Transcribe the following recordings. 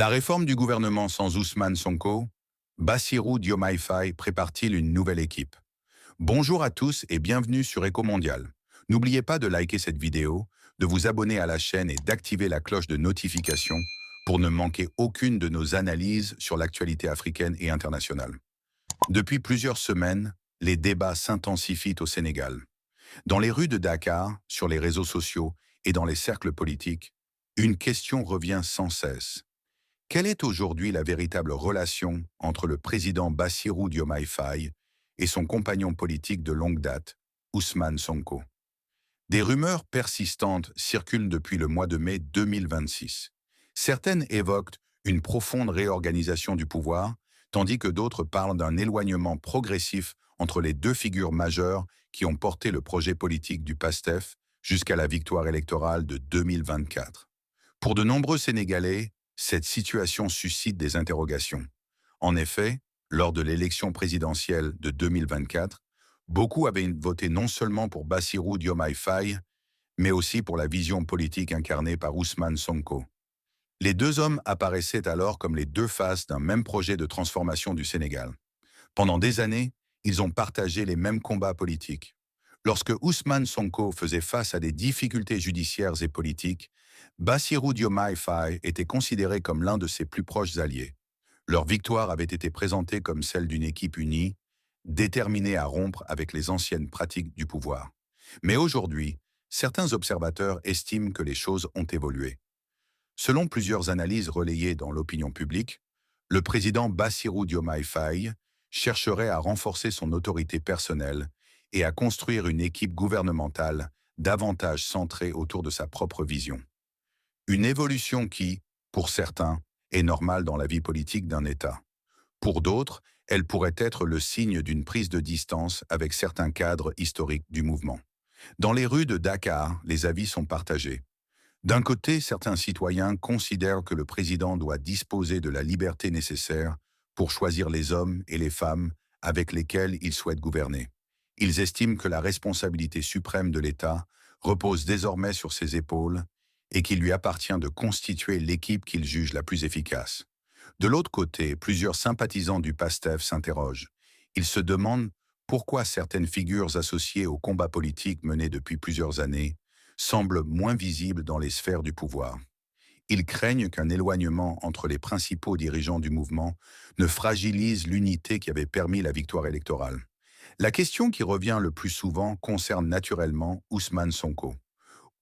La réforme du gouvernement sans Ousmane Sonko, Bassirou Diomaye Faye prépare-t-il une nouvelle équipe? Bonjour à tous et bienvenue sur Éco Mondial. N'oubliez pas de liker cette vidéo, de vous abonner à la chaîne et d'activer la cloche de notification pour ne manquer aucune de nos analyses sur l'actualité africaine et internationale. Depuis plusieurs semaines, les débats s'intensifient au Sénégal. Dans les rues de Dakar, sur les réseaux sociaux et dans les cercles politiques, une question revient sans cesse. Quelle est aujourd'hui la véritable relation entre le président Bassirou Diomaye Faye et son compagnon politique de longue date, Ousmane Sonko? Des rumeurs persistantes circulent depuis le mois de mai 2026. Certaines évoquent une profonde réorganisation du pouvoir, tandis que d'autres parlent d'un éloignement progressif entre les deux figures majeures qui ont porté le projet politique du PASTEF jusqu'à la victoire électorale de 2024. Pour de nombreux Sénégalais, cette situation suscite des interrogations. En effet, lors de l'élection présidentielle de 2024, beaucoup avaient voté non seulement pour Bassirou Diomaye Faye, mais aussi pour la vision politique incarnée par Ousmane Sonko. Les deux hommes apparaissaient alors comme les deux faces d'un même projet de transformation du Sénégal. Pendant des années, ils ont partagé les mêmes combats politiques. Lorsque Ousmane Sonko faisait face à des difficultés judiciaires et politiques, Bassirou Diomaye Faye était considéré comme l'un de ses plus proches alliés. Leur victoire avait été présentée comme celle d'une équipe unie, déterminée à rompre avec les anciennes pratiques du pouvoir. Mais aujourd'hui, certains observateurs estiment que les choses ont évolué. Selon plusieurs analyses relayées dans l'opinion publique, le président Bassirou Diomaye Faye chercherait à renforcer son autorité personnelle et à construire une équipe gouvernementale davantage centrée autour de sa propre vision. Une évolution qui, pour certains, est normale dans la vie politique d'un État. Pour d'autres, elle pourrait être le signe d'une prise de distance avec certains cadres historiques du mouvement. Dans les rues de Dakar, les avis sont partagés. D'un côté, certains citoyens considèrent que le président doit disposer de la liberté nécessaire pour choisir les hommes et les femmes avec lesquels il souhaite gouverner. Ils estiment que la responsabilité suprême de l'État repose désormais sur ses épaules et qu'il lui appartient de constituer l'équipe qu'il juge la plus efficace. De l'autre côté, plusieurs sympathisants du PASTEF s'interrogent. Ils se demandent pourquoi certaines figures associées au combat politique mené depuis plusieurs années semblent moins visibles dans les sphères du pouvoir. Ils craignent qu'un éloignement entre les principaux dirigeants du mouvement ne fragilise l'unité qui avait permis la victoire électorale. La question qui revient le plus souvent concerne naturellement Ousmane Sonko.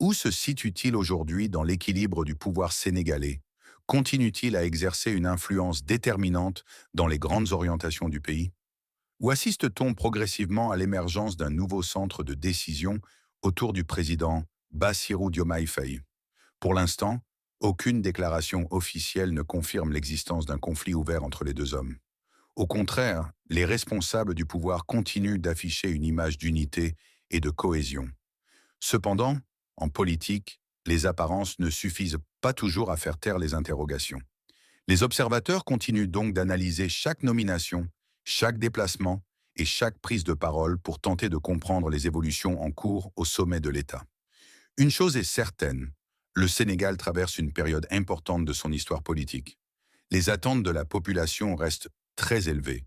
Où se situe-t-il aujourd'hui dans l'équilibre du pouvoir sénégalais? Continue-t-il à exercer une influence déterminante dans les grandes orientations du pays? Ou assiste-t-on progressivement à l'émergence d'un nouveau centre de décision autour du président Bassirou Diomaye Faye? Pour l'instant, aucune déclaration officielle ne confirme l'existence d'un conflit ouvert entre les deux hommes. Au contraire, les responsables du pouvoir continuent d'afficher une image d'unité et de cohésion. Cependant, en politique, les apparences ne suffisent pas toujours à faire taire les interrogations. Les observateurs continuent donc d'analyser chaque nomination, chaque déplacement et chaque prise de parole pour tenter de comprendre les évolutions en cours au sommet de l'État. Une chose est certaine, le Sénégal traverse une période importante de son histoire politique. Les attentes de la population restent très élevées.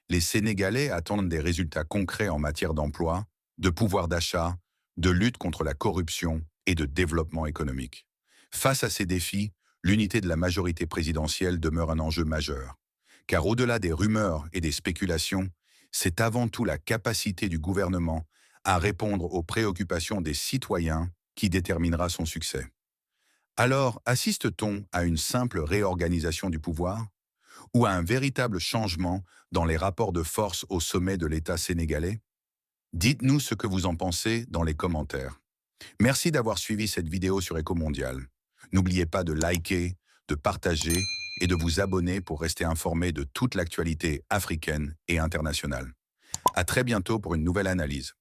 Les Sénégalais attendent des résultats concrets en matière d'emploi, de pouvoir d'achat, de lutte contre la corruption et de développement économique. Face à ces défis, l'unité de la majorité présidentielle demeure un enjeu majeur. Car au-delà des rumeurs et des spéculations, c'est avant tout la capacité du gouvernement à répondre aux préoccupations des citoyens qui déterminera son succès. Alors, assiste-t-on à une simple réorganisation du pouvoir ou à un véritable changement dans les rapports de force au sommet de l'État sénégalais? Dites-nous ce que vous en pensez dans les commentaires. Merci d'avoir suivi cette vidéo sur Éco Mondial. N'oubliez pas de liker, de partager et de vous abonner pour rester informé de toute l'actualité africaine et internationale. À très bientôt pour une nouvelle analyse.